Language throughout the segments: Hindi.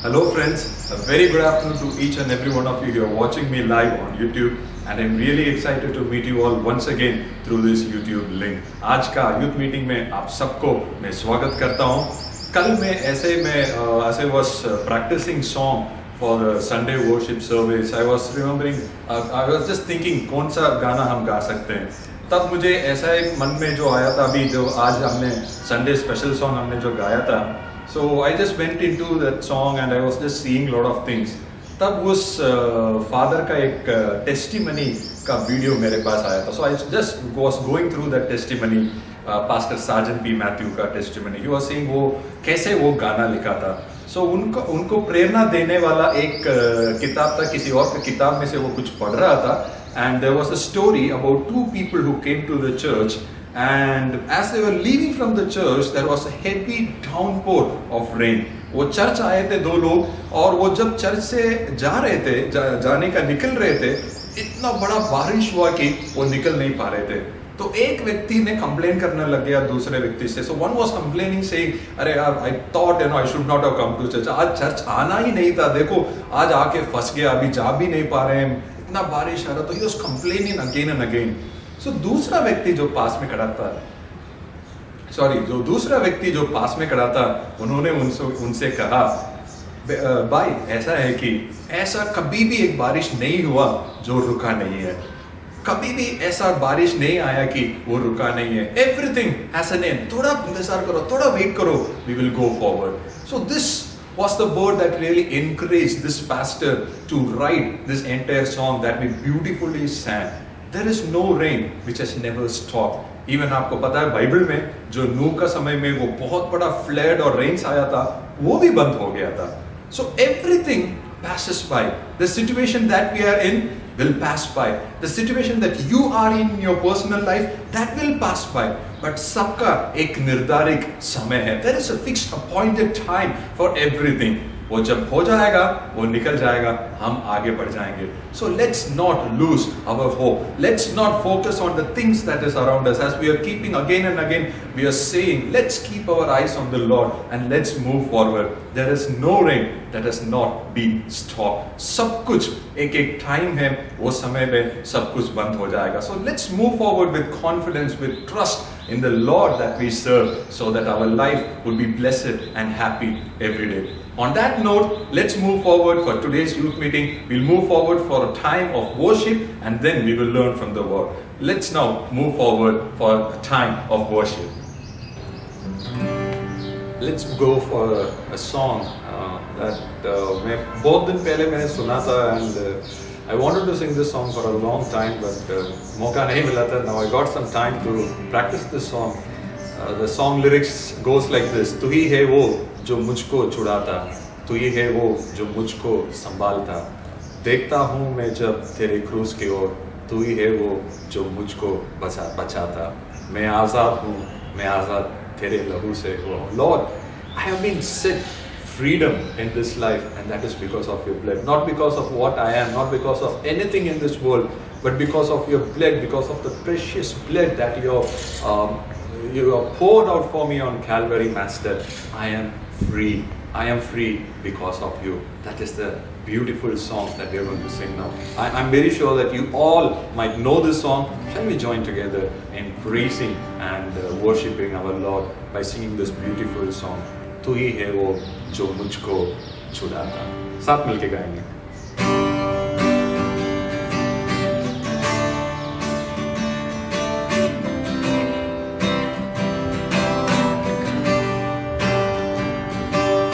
Hello friends, a very good afternoon to each and every one of you who are watching me live on YouTube, and I'm really excited to meet you all once again through this YouTube link. आज का यूथ मीटिंग में आप सबको मैं स्वागत करता हूँ. कल मैं was practicing song for the Sunday worship service. I was remembering, I was just thinking कौन सा गाना हम गा सकते हैं. तब मुझे ऐसा एक मन में जो आया था अभी जो आज हमने Sunday special song हमने जो गाया था. So I just went into that song and I was just seeing a lot of things. तब उस फादर का एक टेस्टिमनी का वीडियो मेरे पास आया था. So I just was going through that testimony, pastor Sajan P Matthew का टेस्टिमनी. He was saying वो कैसे वो गाना लिखा था. So उनको प्रेरणा देने वाला एक किताब था, किसी और किताब में से वो कुछ पढ़ रहा था. And there was a story about two people who came to the church. And as they were leaving from the church, there was a heavy downpour of rain. वो चर्च आए थे दो लोग और वो जब चर्च से जा रहे थे जाने का निकल रहे थे, इतना बड़ा बारिश हुआ कि वो निकल नहीं पा रहे थे. तो एक व्यक्ति ने कंप्लेन करने लग गया दूसरे व्यक्ति से. So one was complaining saying, अरे यार, I thought I should not have come to church. आज चर्च आना ही नहीं था. देखो आज आके फंस गया, अभी जा भी नहीं पा रहे हैं, इतना बारिश आ रहा. तो he was complaining again and again. So दूसरा व्यक्ति जो पास में खड़ा था, उन्होंने उनसे कहा, भाई ऐसा है कि ऐसा कभी भी एक बारिश नहीं हुआ जो रुका नहीं है. कभी भी ऐसा बारिश नहीं आया कि वो रुका नहीं है. Everything has an end. थोड़ा इंतजार करो, थोड़ा वेट करो, we will go forward. So this was the word that really encouraged this pastor to write this entire song that we beautifully sang. There is no rain which has never stopped. Even आपको पता है बाइबल में जो नूह का समय में वो बहुत बड़ा फ्लड और रेन्स आया था, वो भी बंद हो गया था. So everything passes by. The situation that we are in will pass by. The situation that you are in your personal life, that will pass by. But सबका एक निर्धारित समय है. There is a fixed appointed time for everything. वो जब हो जाएगा वो निकल जाएगा, हम आगे बढ़ जाएंगे. So let's not lose our hope. Let's not focus on the things that is around us. As we are keeping again and again, we are saying, let's keep our eyes on the Lord and let's move forward. There is no rain that has not been stopped. सब कुछ एक एक टाइम है, वो समय में सब कुछ बंद हो जाएगा. So let's move forward with confidence, with trust in the Lord that we serve, so that our life would be blessed and happy every day. On that note, let's move forward for today's youth meeting. We'll move forward for a time of worship and then we will learn from the word. Let's now move forward for a time of worship. Let's go for a song that मैं बहुत दिन पहले मैंने सुना था, and I wanted to sing this song for a long time, but मौका नहीं मिला था. Now I got some time to practice this song. The song lyrics goes like this. तू ही है वो जो मुझको छुड़ाता, तू ही है वो जो मुझको संभालता, देखता हूँ मैं जब तेरे क्रूस की ओर, तू ही है वो जो मुझको बचाता. मैं आज़ाद हूँ, मैं आज़ाद तेरे लहू से हो. Lord, I have been set freedom in this life, and that is because of your blood. Not because of what I am, not because of anything in this world, but because of your blood, because of the precious blood that you have poured out for me on Calvary, Master. I am free. I am free because of you. That is the beautiful song that we are going to sing now. I'm very sure that you all might know this song. Shall we join together in praising and worshipping our Lord by singing this beautiful song? तू ही है वो जो मुझको छुड़ाता. साथ मिलके गाएंगे.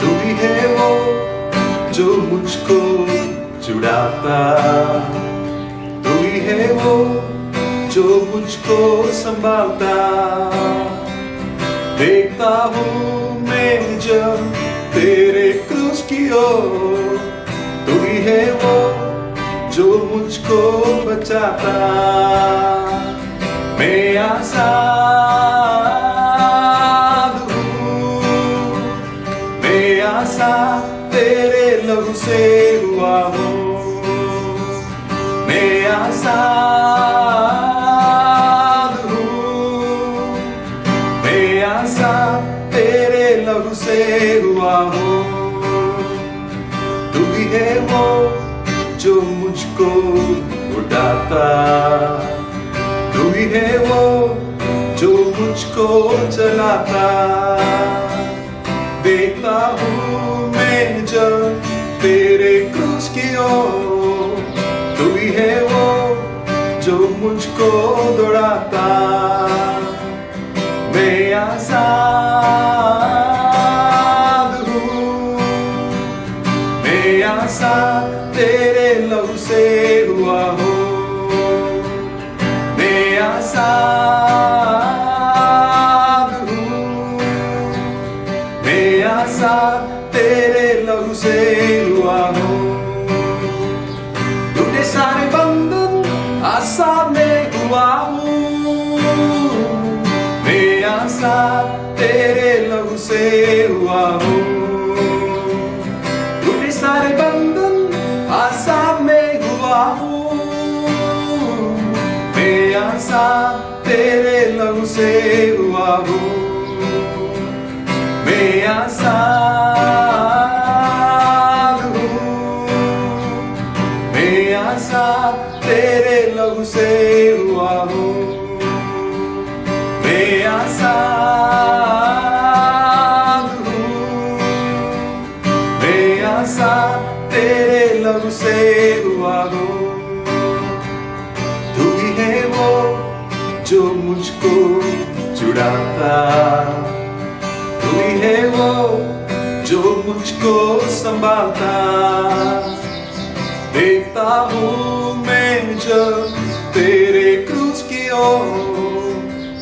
तू ही है वो जो मुझको छुड़ाता, तू ही है वो जो मुझको संभालता, देखता हूँ मैं जब तेरे क्रूस की ओर, तू ही है वो जो मुझको बचाता. मैं आज़ाद हूँ, मैं आज़ाद तेरे लहू से हुआ हूँ. मैं आज़ाद हूँ, मैं आज़ाद तेरे लहू से हुआ हूँ. छुड़ाता, तू ही है वो जो मुझको चलाता। देखता हूँ मैं जब तेरे क्रूस की ओर, तू ही है वो जो मुझको दौड़ाता। मैं आजाद हूँ, मैं आजाद तेरे लहू से हुआ हूँ। मैं आजाद हूँ, मैं आजाद तेरे लहू से हुआ हूँ। टूटे सारे बंधन आजाद में हुआ हूँ। मैं आजाद तेरे लहू से हुआ हूँ। टूटे सारे बंधन आजाद में हुआ हूँ। मैं आजाद तेरे लहू से हुआ हूँ। मैं आजाद हूँ, मैं आजाद तेरे लहू से हुआ हूँ। मैं आजाद हूँ, मैं आजाद तेरे लहू से हुआ हूँ। तू ही है वो जो मुझको छुड़ाता, तू ही है वो जो मुझको संभालता। देखता हूँ मैं जब तेरे क्रूस की ओर,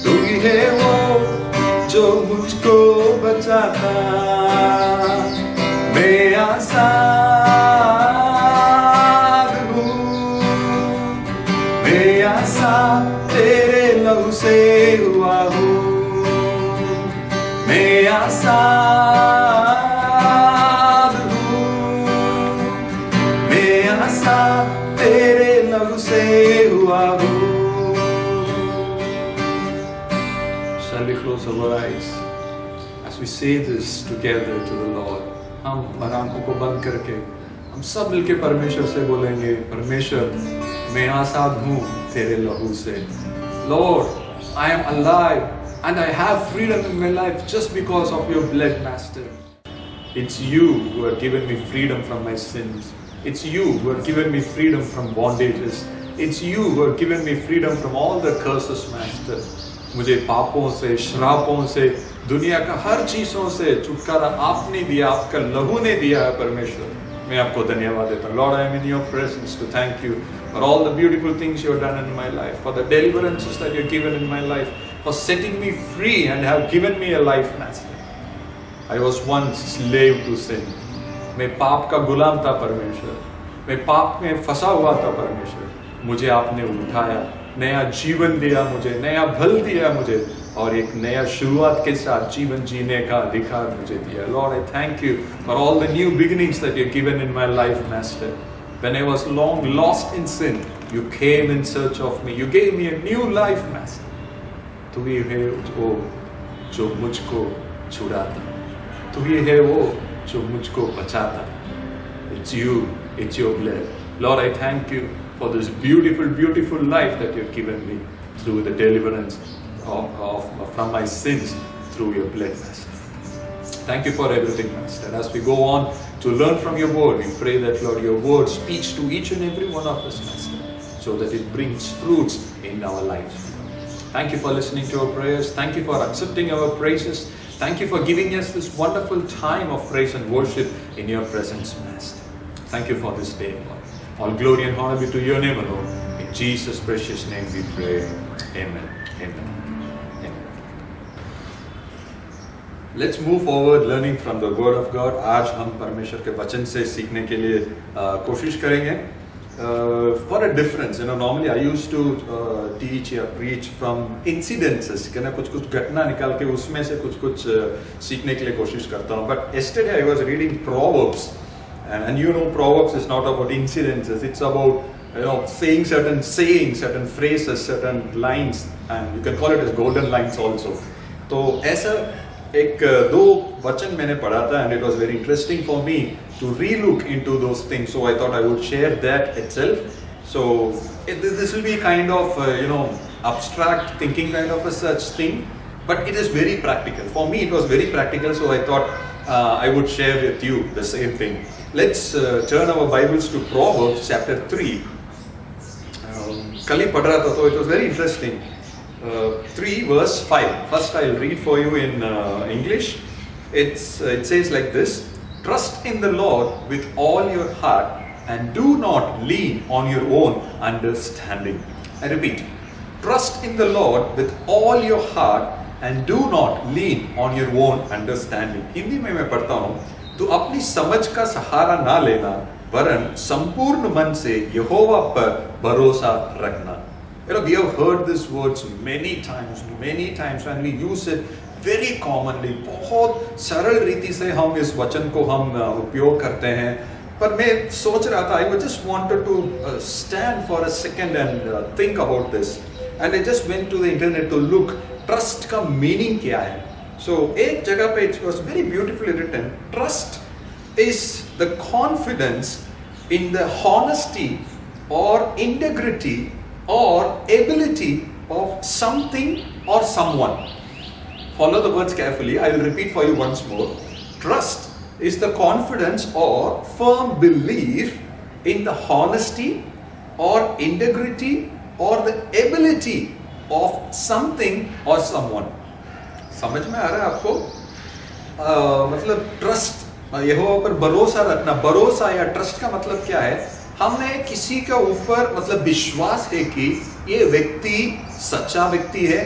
तू ही है वो जो मुझको बचाता। मैं आजाद हूँ, मैं आजाद तेरे लहू से हुआ हूँ। मैं आजाद हूँ, मैं आजाद तेरे लहू से हुआ हूँ। Shall we close our eyes as we say this together to the Lord? हम आंखों को बंद करके हम सब मिलके परमेश्वर से बोलेंगे, परमेश्वर मैं आजाद हूँ तेरे लहू से। Lord, I am alive and I have freedom in my life just because of your blood, Master. It's you who have given me freedom from my sins. It's you who have given me freedom from bondages. It's you who have given me freedom from all the curses, Master. मुझे पापों से, श्रापों से, दुनिया का हर चीजों से छुटकारा आपने दिया, आपका लहू ने दिया है परमेश्वर। मैं आपको धन्यवाद देता हूँ। Lord, I am in your presence to thank you for all the beautiful things you have done in my life, for the deliverances that you have given in my life, for setting me free and have given me a life, Master. I was once slave to sin. मैं पाप का गुलाम था परमेश्वर, मैं पाप में फंसा हुआ था परमेश्वर। मुझे आपने उठाया, नया जीवन दिया, मुझे नया बल दिया मुझे, और एक नया शुरुआत के साथ जीवन जीने का अधिकार मुझे दिया। Lord, I thank you for all the new beginnings that you've given in my life, Master. When I was long lost in sin, you came in search of me. You gave me a new life, Master. तू ही है वो जो मुझको छुड़ाता, तू ही है वो जो मुझको बचाता। It's you, it's your blood. Lord, I thank you for this beautiful, beautiful life that you've given me through the deliverance from my sins through your blood, Master. Thank you for everything, Master. As we go on to learn from your word, we pray that, Lord, your word speaks to each and every one of us, Master, so that it brings fruits in our lives. Thank you for listening to our prayers. Thank you for accepting our praises. Thank you for giving us this wonderful time of praise and worship in your presence, Master. Thank you for this day, Lord. All glory and honor be to your name alone. In Jesus' precious name we pray. Amen. Amen. Let's move forward learning from the Word of God. आज हम परमेश्वर के वचन से सीखने के लिए कोशिश करेंगे. For a difference, normally I used to teach or preach from incidences. कि ना कुछ घटना निकाल के उसमें से कुछ सीखने के लिए कोशिश करता हूँ. But yesterday I was reading Proverbs, and Proverbs is not about incidences. It's about saying certain sayings, certain phrases, certain lines, and you can call it as golden lines also. तो ऐसा एक दो वचन मैंने पढ़ा था, and it was very interesting for me to re-look into those things. So I thought I would share that itself. So this will be kind of abstract thinking kind of a such thing, but it is very practical. For me, it was very practical, so I thought I would share with you the same thing. Let's turn our Bibles to Proverbs chapter 3. Kali padh raha tha, so it was very interesting. 3 verse 5. First I'll read for you in English. It says like this: Trust in the Lord with all your heart and do not lean on your own understanding. I repeat, trust in the Lord with all your heart and do not lean on your own understanding. Hindi में मैं पढ़ता हूँ, तो अपनी समझ का सहारा ना लेना, वरन संपूर्ण मन से यहोवा पर भरोसा रखना. We have heard these words many times, and we use it very commonly. बहुत सरल रीति से हम इस वचन को हम उपयोग करते हैं. पर मैं सोच रहा था, I just wanted to stand for a second and think about this. And I just went to the internet to look, trust का meaning क्या है. So एक जगह पे it was very beautifully written, trust is the confidence in the honesty or integrity or ability of something or someone. Follow the words carefully. I will repeat for you once more. Trust is the confidence or firm belief in the honesty or integrity or the ability of something or someone. समझ में आ रहा है आपको? मतलब ट्रस्ट, यहोवा पर भरोसा रखना. भरोसा या ट्रस्ट का मतलब क्या है? हमने किसी के ऊपर मतलब विश्वास है कि ये व्यक्ति सच्चा व्यक्ति है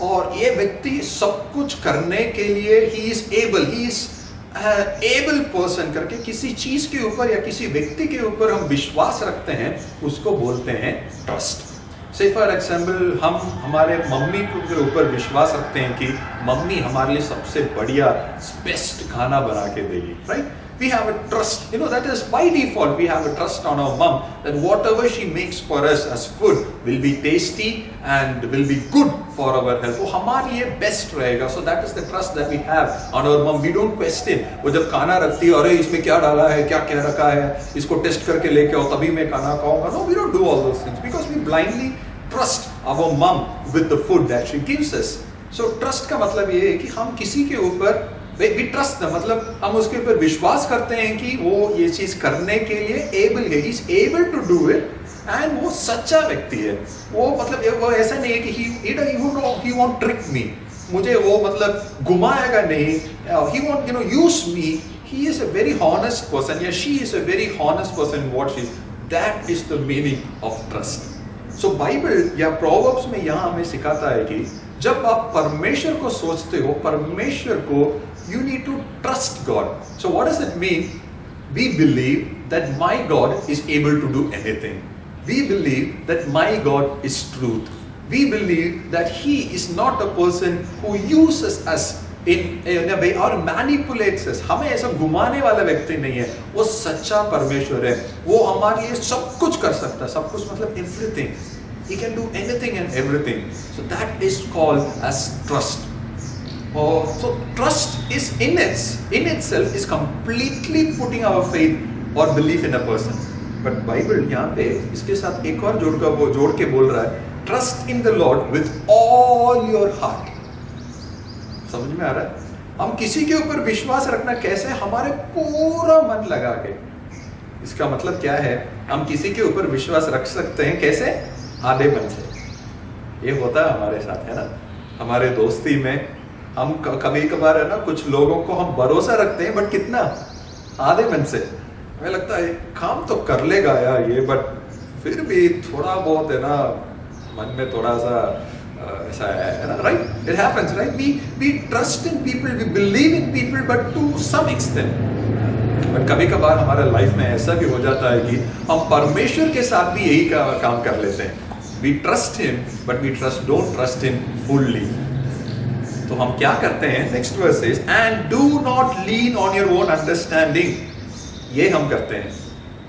और ये व्यक्ति सब कुछ करने के लिए he is able person करके किसी चीज के ऊपर या किसी व्यक्ति के ऊपर हम विश्वास रखते हैं, उसको बोलते हैं ट्रस्ट. से फॉर एग्जाम्पल हम हमारे मम्मी के ऊपर विश्वास रखते हैं कि मम्मी हमारे लिए सबसे बढ़िया बेस्ट खाना बना के देगी, right? We have a trust, that is by default we have a trust on our mom that whatever she makes for us as food will be tasty and will be good for our health. वो हमारे लिए बेस्ट रहेगा. So that is the trust that we have on our mom. We don't question. वो जब खाना रखती है, अरे इसमें क्या डाला है, क्या क्या रखा है, इसको टेस्ट करके लेके आओ तभी मैं खाना खाऊंगा. No, we don't do all those things because we blindly trust our mom with the food that she gives us. So trust का मतलब ये है कि हम किसी के ऊपर we trust them, मतलब हम उसके ऊपर विश्वास करते हैं कि वो ये चीज करने के लिए एबल है, he is able to do it, and वो सच्चा व्यक्ति है. वो मतलब वो ऐसा नहीं है कि he won't trick me, मुझे वो मतलब घुमाएगा नहीं, he won't use me. He is a very honest person, या she is a very honest person in what she. That is the meaning of trust. So Bible या Proverbs में यहाँ हमें सिखाता है कि जब आप परमेश्वर को सोचते हो, परमेश्वर को you need to trust God. So what does it mean? We believe that my God is able to do anything. We believe that my God is truth. We believe that He is not a person who uses us in a way or manipulates us. हमें ऐसा घुमाने वाला व्यक्ति नहीं है. वो सच्चा परमेश्वर है. वो हमारे लिए सब कुछ कर सकता है. सब कुछ मतलब everything. He can do anything and everything. So that is called as trust. So trust is in itself is completely putting our faith or belief in a person. But Bible यहाँ पे इसके साथ एक और जोड़ के बोल रहा है, trust in the Lord with all your heart. समझ में आ रहा है? हम किसी के ऊपर विश्वास रखना कैसे? हमारे पूरा मन लगा के. इसका मतलब क्या है? हम किसी के ऊपर विश्वास रख सकते हैं कैसे? आधे मन से. ये होता है हमारे साथ, है ना? हमारे दोस्ती में हम कभी कभार है ना, कुछ लोगों को हम भरोसा रखते हैं, बट कितना? आधे मन से. हमें लगता है काम तो कर लेगा यार ये, बट फिर भी थोड़ा बहुत है ना मन में थोड़ा सा ऐसा है ना, right? It happens, right? We trust in people, we believe in people, but to some extent. But कभी कभार हमारे लाइफ में ऐसा भी हो जाता है कि हम परमेश्वर के साथ भी यही काम कर लेते हैं. We trust him, but we don't trust him fully. तो हम क्या करते हैं? Next verse is and do not lean on your own understanding. ये हम करते हैं.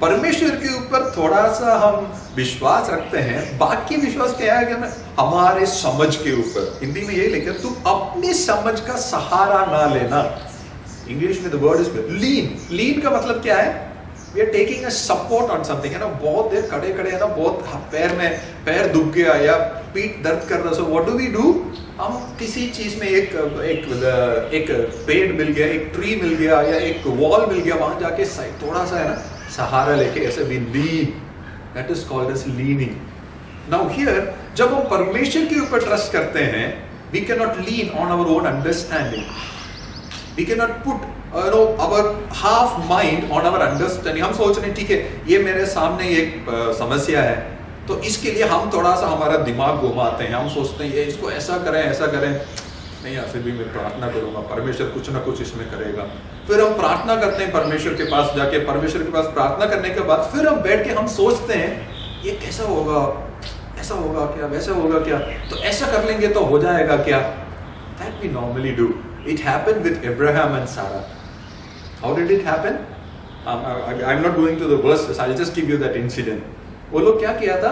परमेश्वर के ऊपर थोड़ा सा हम विश्वास रखते हैं, बाकी विश्वास क्या है कि हमारे समझ के ऊपर. हिंदी में यही लिखा, तू अपनी समझ का सहारा ना लेना. इंग्लिश में the word is lean. Lean का मतलब क्या है? We are taking a support on something, है ना, बहुत देर खड़े खड़े, है ना, बहुत पैर दुख गया या पीठ दर्द कर रहा, so what do we do, हम किसी चीज में एक पेड़ मिल गया, एक ट्री मिल गया या एक वॉल मिल गया, वहां जाके थोड़ा सा, है ना, सहारा लेके ऐसे we lean, that is called as leaning. Now here जब हम परमेश्वर के ऊपर ट्रस्ट करते हैं, we can not lean on our own understanding, we can not put our half mind on our understanding. हम सोच रहे हैं ठीक है ये मेरे सामने एक समस्या है, तो इसके लिए हम थोड़ा सा हमारा दिमाग घुमाते हैं, हम सोचते हैं ये इसको ऐसा करें, नहीं यार फिर भी मैं प्रार्थना करूंगा, परमेश्वर कुछ ना कुछ इसमें करेगा. फिर हम प्रार्थना करते हैं परमेश्वर के पास जाके, परमेश्वर के पास प्रार्थना करने के बाद फिर हम बैठ के हम सोचते हैं ये कैसा होगा, ऐसा होगा क्या, वैसा होगा क्या, तो ऐसा कर लेंगे तो हो जाएगा क्या. That we normally do. It happened with Abraham and Sarah. How did it happen? I'm not going to the verses. I'll just give you that incident. वो लोग क्या किया था,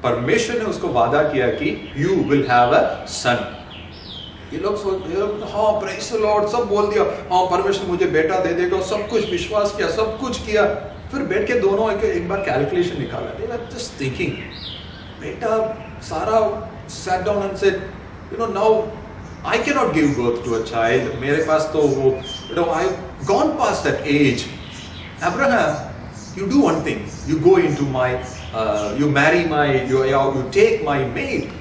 परमेश्वर ने उसको वादा किया कि you will have a son. ये लोग हाँ praise the Lord सब बोल दिया, हाँ परमेश्वर मुझे बेटा दे देगा, सब कुछ विश्वास किया, सब कुछ किया. फिर बैठ के दोनों एक बार कैलकुलेशन निकाला. They were just thinking, बेटा सारा sat down and said, now I cannot give birth to a child. मेरे पास तो वो, I've gone past that age. Abraham, you do one thing. You go into my, you marry my, you take my maid.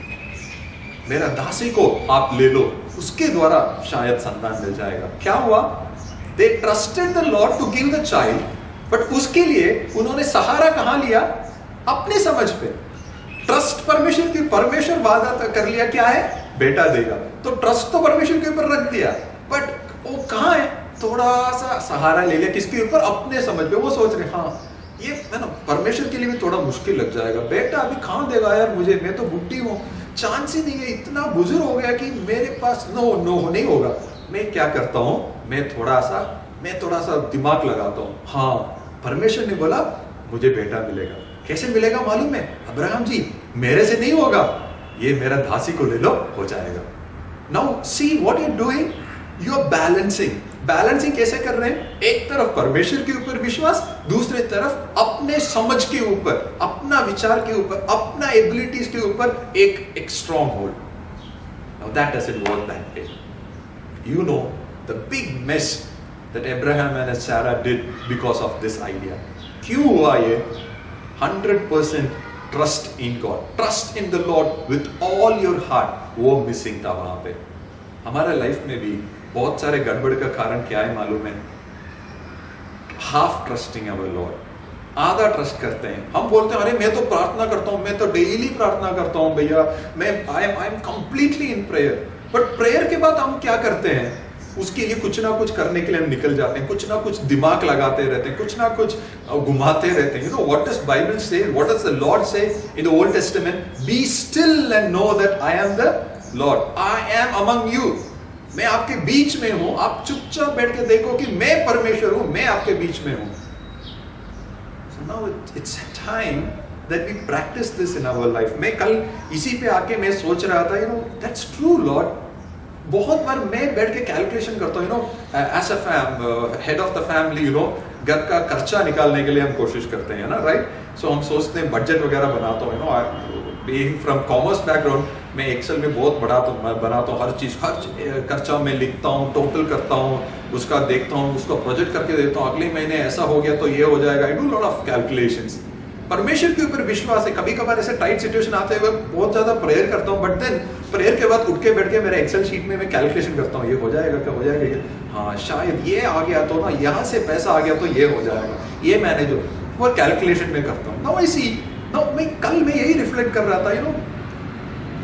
मेरा दासी को आप ले लो, उसके द्वारा शायद संतान मिल जाएगा. क्या हुआ? They trusted the Lord to give the child, but उसके लिए उन्होंने सहारा कहाँ लिया? अपने समझ पे. ट्रस्ट परमेश्वर वादा कर लिया क्या है, बेटा देगा, तो ट्रस्ट तो परमेश्वर के ऊपर रख दिया, बट वो कहाँ है, थोड़ा सा सहारा ले लिया किसके ऊपर, अपने समझ पे. वो सोच रहे हाँ ये है ना परमेश्वर के लिए भी थोड़ा मुश्किल लग जाएगा, बेटा अभी कहाँ देगा यार मुझे, मैं तो बुढ़ी हूँ, चांस ही नहीं है, इतना बुजुर्ग हो गया कि मेरे पास नो नहीं होगा. मैं क्या करता हूँ, मैं थोड़ा सा दिमाग लगाता हूँ. हाँ परमेश्वर ने बोला मुझे बेटा मिलेगा. कैसे मिलेगा मालूम है, अब्राहम जी मेरे से नहीं होगा, ये मेरा दासी को ले लो, हो जाएगा. Now see what you doing, you are balancing कैसे कर रहे हैं, एक तरफ परमेश्वर के ऊपर विश्वास, दूसरी तरफ अपने समझ के ऊपर, अपना विचार के ऊपर, अपना एबिलिटीज के ऊपर एक strong hold. Now that doesn't work that way. You know the big mess that Abraham and Sarah did because of this idea. क्यों हुआ ये? 100% trust in God, trust in the Lord with all your heart, वो मिसिंग था वहां पे. हमारा लाइफ में भी बहुत सारे गड़बड़ का कारण क्या है मालूम है? हाफ ट्रस्टिंग अवर लॉर्ड. आधा ट्रस्ट करते हैं. हम बोलते हैं अरे मैं तो प्रार्थना करता हूं, मैं तो डेली प्रार्थना करता हूं भैया, मैं I am completely in prayer. But prayer के बाद हम क्या करते हैं, उसके लिए कुछ ना कुछ करने के लिए हम निकल जाते हैं, कुछ ना कुछ दिमाग लगाते रहते हैं, कुछ ना कुछ घुमाते रहते हैं. व्हाट डज बाइबल से, व्हाट डज द लॉर्ड से in the old testament? Be still and know that I am the Lord, I am among you. मैं आपके बीच में हूं, आप चुपचाप बैठ के देखो कि मैं परमेश्वर हूं, मैं आपके बीच में हूं. So now it's time that we practice this in our life. मैं कल इसी पे आके मैं सोच रहा था, that's true Lord. बहुत बार मैं बैठ के कैलकुलेशन करता हूँ, as a head of the family, घर का खर्चा निकालने के लिए हम कोशिश करते हैं ना, राइट. सो हम सोचते हैं बजट वगैरह बनाता हूँ. बीइंग फ्रॉम कॉमर्स बैकग्राउंड, मैं एक्सेल में बहुत बनाता हूँ, हर चीज खर्चा में लिखता हूँ, टोटल करता हूँ, उसका देखता हूँ, उसको प्रोजेक्ट करके देता हूँ, अगले महीने ऐसा हो गया तो ये हो जाएगा. I do lot of calculations. परमेश्वर के ऊपर विश्वास है. कभी कभार ऐसे टाइट सिचुएशन आते हुए बहुत ज्यादा प्रेयर करता हूँ, बट देन प्रेयर के बाद उठ के बैठ के मेरे एक्सेल शीट में मैं कैलकुलेशन करता हूँ, ये हो जाएगा क्या, हो जाएगा क्या, हाँ शायद ये आ गया तो ना, यहाँ से पैसा आ गया तो ये हो जाएगा, ये मैनेज हो, वो कैलकुलेशन में करता हूँ. नाउ आई सी, नाउ मैं कल में यही रिफ्लेक्ट कर रहा था,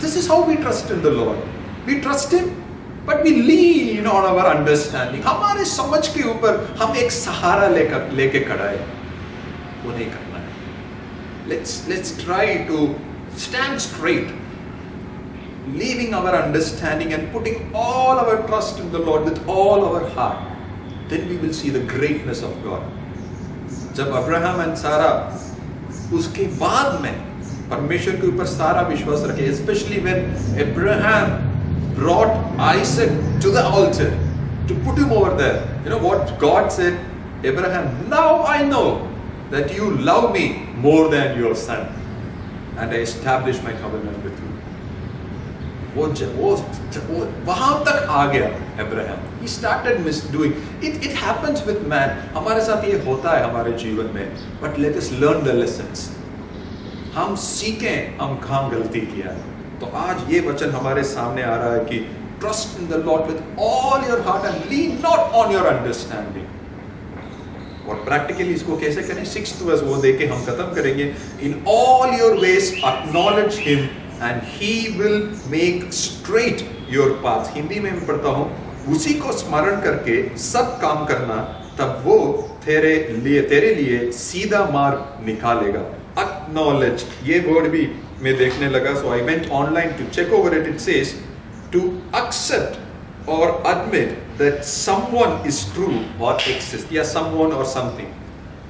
this is how we trust in the Lord. We trust him but we lean on our understanding. हमारे समझ के ऊपर हम एक सहारा लेके खड़ा है, वो नहीं करना है. Let's try to stand straight, leaving our understanding and putting all our trust in the Lord with all our heart. Then we will see the greatness of God. जब अब्राहम एंड सारा उसके बाद में परमेश्वर के ऊपर सारा विश्वास रखे, especially when Abraham brought Isaac to the altar to put him over there. You know what God said? Abraham, now I know that you love me more than your son, and I establish my covenant with you. वो वहां तक आ गया Abraham. He started misdoing. It happens with man. हमारे साथ ये होता है हमारे जीवन में. But let us learn the lessons. हम सीखें हम कहाँ गलती किया. तो आज ये वचन हमारे सामने आ रहा है कि trust in the Lord with all your heart and lean not on your understanding. और प्रैक्टिकली इसको कैसे करें? 6th verse वो देके हम खत्म करेंगे. In all your ways acknowledge him and he will make straight your path. Hindi में मैं पढ़ता हूँ, उसी को स्मरण करके सब काम करना, तब वो तेरे लिए सीधा मार्ग निकालेगा. Acknowledge, ये वर्ड भी मैं देखने लगा, so I went online to check over it. It says to accept or admit that someone is true or exists, या someone or something.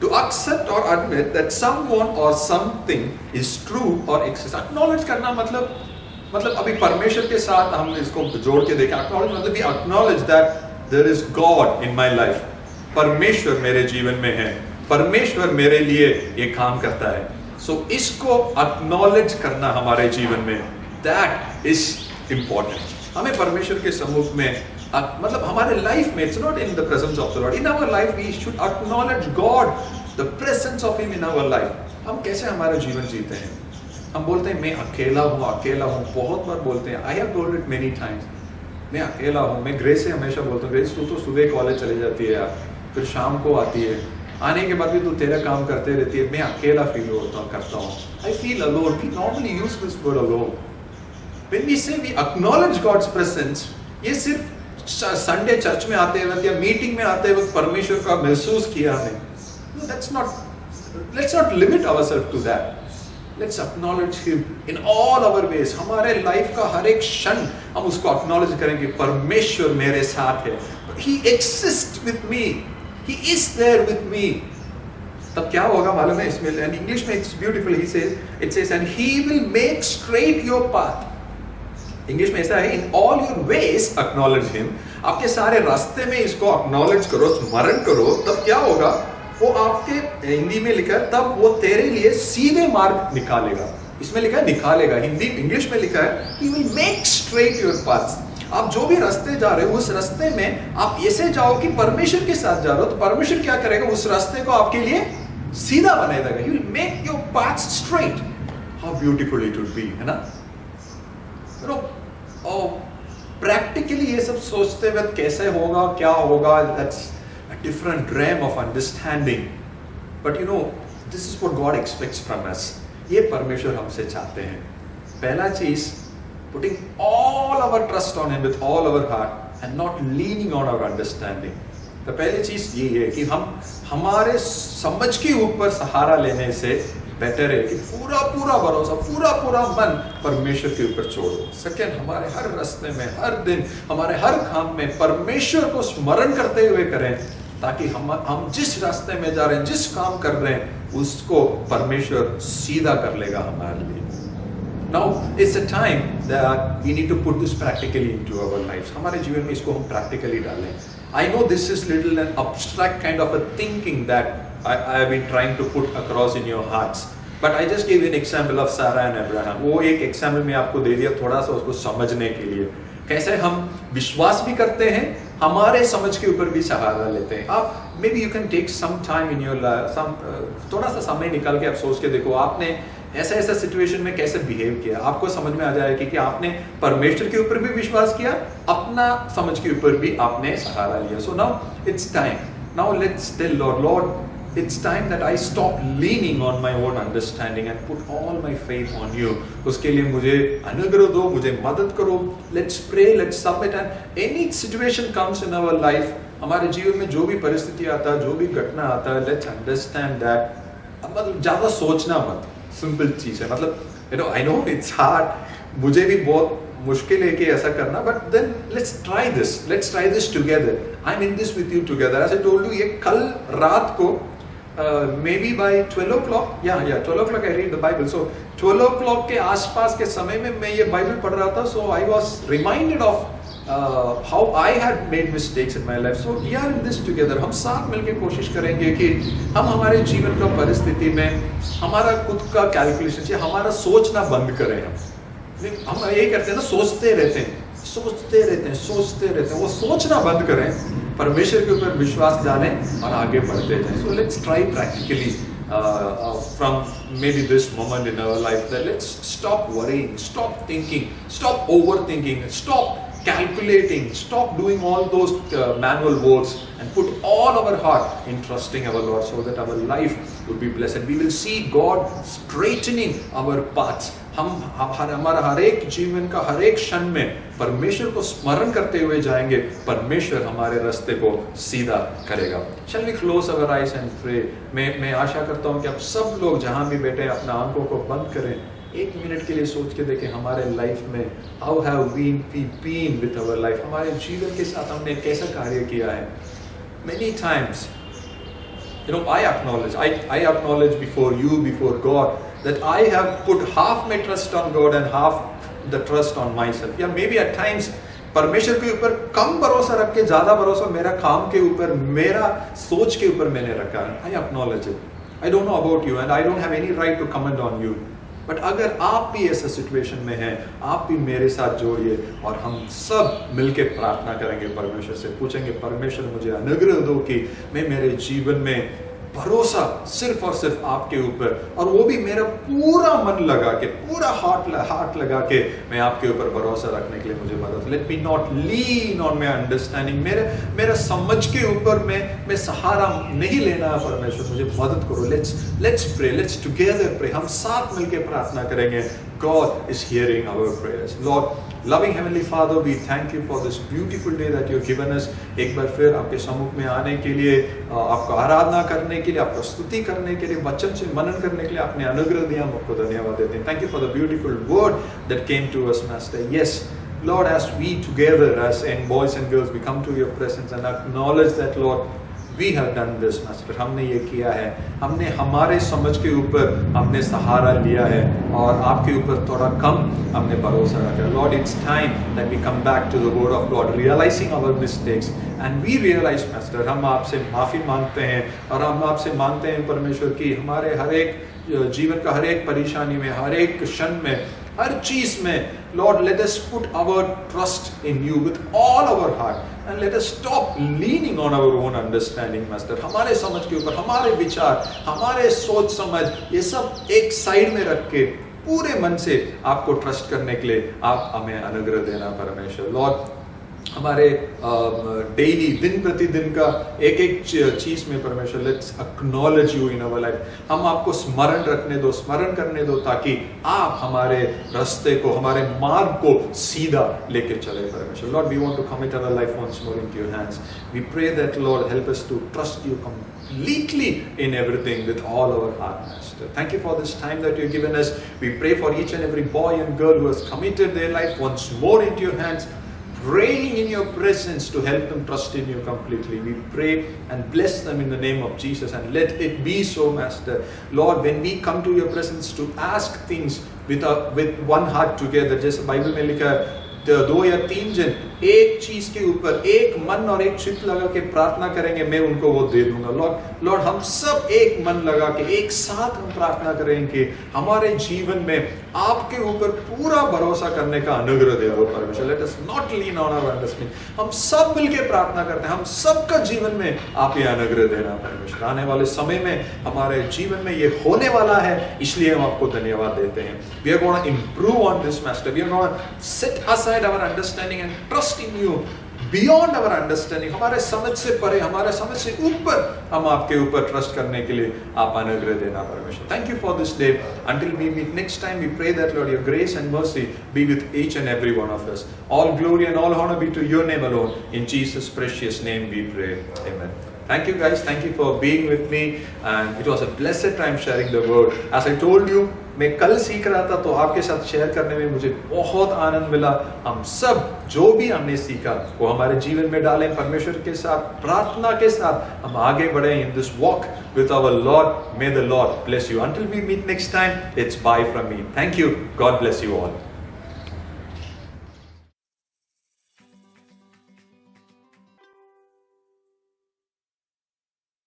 To accept or admit that someone or something is true or exists. Acknowledge करना मतलब अभी परमेश्वर के साथ हम इसको जोड़ के देखें. Acknowledge मतलब we acknowledge that there is God in my life. परमेश्वर मेरे जीवन में है, परमेश्वर मेरे लिए ये काम करता है. So इसको acknowledge करना हमारे जीवन में, that is important. हमें परमेश्वर के सम्मुख में मतलब हमारे लाइफ में, it's not in the presence of the Lord. In our life we should acknowledge God, the presence of Him in our life. हम कैसे हमारा जीवन जीते हैं? हम बोलते हैं मैं अकेला हूँ, बहुत बार बोलते हैं. I have told it many times. मैं अकेला हूँ. मैं ग्रेस से हमेशा बोलता हूँ, ग्रेस तू तो सुबह कॉलेज चली जाती है यार, फिर शाम को आती है, आने के बाद भी तू तेरा काम करते रहती है. मैं अकेला फील करता हूँ. I feel alone. We normally use this word alone. When we say we acknowledge God's presence, ये सिर्फ संडे चर्च में आते वक्त या मीटिंग में आते वक्त परमेश्वर का महसूस किया हमने. No, that's not. Let's not limit ourselves to that. Let's acknowledge Him in all our ways. हमारे लाइफ का हर एक क्षण हम उसको acknowledge करेंगे. परमेश्वर मेरे साथ है. He exists with me. He is there with me. तब क्या होगा मालूम है इसमें? And English में it's beautiful. It says, and He will make straight your path. English में ऐसा है, in all your ways acknowledge him. आपके सारे रास्ते में इसको अक्नॉलेज करो, स्मरण करो, तब क्या होगा? वो आपके हिंदी में लिखा है, तब वो तेरे लिए सीधे मार्ग निकालेगा. इसमें लिखा है निकालेगा, हिंदी इंग्लिश में लिखा है he will make straight your paths. आप जो भी रास्ते जा रहे हो उस रास्ते में आप ऐसे जाओ कि परमेश्वर के साथ जा रहे हो, तो परमेश्वर क्या करेगा? उस रास्ते को आपके लिए सीधा बना देगा. He will make your paths straight. How beautiful it would be, है ना? प्रैक्टिकली ये सब सोचते वक्त कैसे होगा, क्या होगा, that's a different realm of understanding. But you know, this is what God expects from us. ये परमेश्वर हमसे चाहते हैं. पहला चीज, putting all our trust on Him with all our heart and not leaning on our understanding. तो पहली चीज ये है कि हम हमारे समझ के ऊपर सहारा लेने से बेटर है कि पूरा भरोसा, पूरा मन परमेश्वर के ऊपर छोड़ो. सेकंड, हमारे हर रास्ते में, हर दिन, हमारे हर काम में परमेश्वर को स्मरण करते हुए करें, ताकि हम जिस रास्ते में जा रहे हैं, जिस काम कर रहे हैं, उसको परमेश्वर सीधा कर लेगा हमारे लिए. Now it's a time that we need to put this practically into our lives. हमारे जीवन में इसको हम practically डालें. I know this is little an abstract kind of a thinking that I have been trying to put across in your hearts. But I just gave you an example of Sarah and Abraham. वो एक example मैं आपको दे दिया थोड़ा सा उसको समझने के लिए. कैसे हम विश्वास भी करते हैं, हमारे समझ के ऊपर भी सहारा लेते हैं. आप maybe you can take some time in your life, थोड़ा सा समय निकाल के आप सोच के देखो, आपने ऐसा सिचुएशन में कैसे बिहेव किया. आपको समझ में आ जाएगा कि आपने परमेश्वर के ऊपर भी विश्वास किया, अपना समझ के ऊपर भी आपने सहारा लिया. So now it's time. Now let's tell Lord, it's time that I stop leaning on my own understanding and put all my faith on you. उसके लिए मुझे अनुग्रह दो, मुझे मदद करो. Let's pray, let's submit, and any situation comes in our life, हमारे जीवन में जो भी परिस्थिति आता है, जो भी घटना आता है, let's understand that. मतलब ज़्यादा सोचना मत, सिंपल चीज़ है. मतलब I know it's hard, मुझे भी बहुत मुश्किल है कि ऐसा करना, but then let's try this together. I'm in this with you together. As I told you, ये कल रात को maybe by 12 o'clock, 12 o'clock I read the Bible. So 12 o'clock के आसपास के समय में मैं ये बाइबल पढ़ रहा था. So I was reminded of how I had made mistakes in my life. So we are in this together. हम साथ मिलकर कोशिश करेंगे कि हम हमारे जीवन का परिस्थिति में हमारा खुद का कैलकुलेशन से हमारा सोचना बंद करें. हम ये करते हैं ना, सोचते रहते हैं, वो सोचना बंद करें, परमेश्वर के ऊपर विश्वास डालें और आगे बढ़ते जाएं. So let's try practically from maybe this moment in our life that let's stop worrying, stop thinking, stop overthinking, stop calculating, stop doing all those manual works and put all our heart in trusting our Lord so that our life would be blessed. We will see God straightening our paths. हमारा हर एक जीवन का हर एक क्षण में परमेश्वर को स्मरण करते हुए जाएंगे, परमेश्वर हमारे रास्ते को सीधा करेगा. Shall we close our eyes and pray? मैं आशा करता हूँ कि आप सब लोग जहाँ भी बैठे हैं अपना आंखों को बंद करें, एक मिनट के लिए सोच के देखें हमारे लाइफ में how have we been with our life, हमारे जीवन के साथ हमने कैसा कार्य किया है. Many times, I acknowledge before you, before God, that I have put half my trust on God and half the trust on myself. Yeah, maybe at times परमेश्वर के ऊपर कम भरोसा रख के ज्यादा भरोसा मेरा काम के ऊपर, मेरा सोच के ऊपर मैंने रखा है. I acknowledge it. I don't know about you and I don't have any right to comment on you. But अगर आप भी ऐसा सिचुएशन में हैं, आप भी मेरे साथ जोड़िए और हम सब मिलके प्रार्थना करेंगे, परमेश्वर से पूछेंगे, परमेश्वर मुझे अनुग्रह दो कि मैं मेरे जीवन में भरोसा सिर्फ और सिर्फ आपके ऊपर, और वो भी मेरा पूरा मन लगा के, पूरा हार्ट लगा के मैं आपके ऊपर भरोसा रखने के लिए मुझे मदद. Let me not lean on my understanding, मेरा समझ के ऊपर मैं सहारा नहीं लेना. परमेश्वर मुझे मदद करो. Let's pray, let's together pray. हम साथ मिलकर प्रार्थना करेंगे. God is hearing our prayers. Lord, loving Heavenly Father, we thank you for this beautiful day that you've given us. एक बार फिर आपके सम्मुख में आने के लिए, आपको आराधना करने के लिए, आपको स्तुति करने के लिए, वचन से मनन करने के लिए आपने अनुग्रह दिया, हम आपको धन्यवाद देते हैं. Thank you for the beautiful word that came to us, Master. Yes, Lord, as we together, as in boys and girls, we come to your presence and acknowledge that, Lord, we have done this, Master. हमने ये किया है, हमने हमारे समझ के ऊपर हमने सहारा लिया है और आपके ऊपर थोड़ा कम हमने भरोसा रखा है. Lord, it's time that we come back to the word of God, realizing our mistakes, and we realize, Master, हम आपसे माफी मांगते हैं और हम आपसे मांगते हैं परमेश्वर की हमारे हर एक जीवन का हर एक परेशानी में, हर एक क्षण में, हर चीज में, Lord, let us put our trust in you with all our heart and let us stop leaning on our own understanding, Master. हमारे समझ के ऊपर, हमारे विचार, हमारे सोच समझ, ये सब एक साइड में रख के पूरे मन से आपको ट्रस्ट करने के लिए आप हमें अनुग्रह देना, परमेश्वर. लॉर्ड, हमारे डेली दिन प्रतिदिन का एक एक चीज में परमेश्वर, let's acknowledge you in our life. हम आपको स्मरण करने दो ताकि आप हमारे रास्ते को, हमारे मार्ग को सीधा लेके चले, परमेश्वर. Lord, we want to commit our life once more into your hands. We pray that Lord help us to trust you completely in everything with all our heart, Master. Thank you for this time that you've given us. We pray for each and every boy and girl who has committed their life once more into your hands, praying in your presence to help them trust in you completely. We pray and bless them in the name of Jesus, and let it be so, Master. Lord, when we come to your presence to ask things with one heart together, जैसे बाइबल में लिखा है, 2 या 3 जन एक चीज के ऊपर एक मन और एक चित्त लगा के प्रार्थना करेंगे, मैं उनको वो दे दूंगा. लॉर्ड, हम सब एक मन लगा के एक साथ हम प्रार्थना करेंगे कि हमारे जीवन में आपके ऊपर पूरा भरोसा करने का अनुग्रह दे दो, परमेश्वर. Let us not lean on our understanding. हम सब मिलके प्रार्थना करते हैं, हम सबका जीवन में आप ये अनुग्रह देना, परमेश्वर. आने वाले समय में हमारे जीवन में ये होने वाला है, इसलिए हम आपको धन्यवाद देते हैं. We are gonna improve on this, master. We are gonna set aside our understanding and trust in you beyond our understanding. हमारे समझ से परे, हमारे समझ से ऊपर हम आपके ऊपर ट्रस्ट करने के लिए आप अनुग्रह देना, परमेश्वर. Thank you for this day. Until we meet next time, we pray that, Lord, your grace and mercy be with each and every one of us. All glory and all honor be to your name alone. In Jesus' precious name we pray. Amen. Thank you guys. Thank you for being with me, and it was a blessed time sharing the word. As I told you, मैं कल सीख रहा था तो आपके साथ शेयर करने में मुझे बहुत आनंद मिला. हम सब जो भी हमने सीखा वो हमारे जीवन में डालें, परमेश्वर के साथ प्रार्थना के साथ हम आगे बढ़े in this walk with our Lord. May the Lord bless you. Until we meet next time, it's bye from me. Thank you. God bless you all.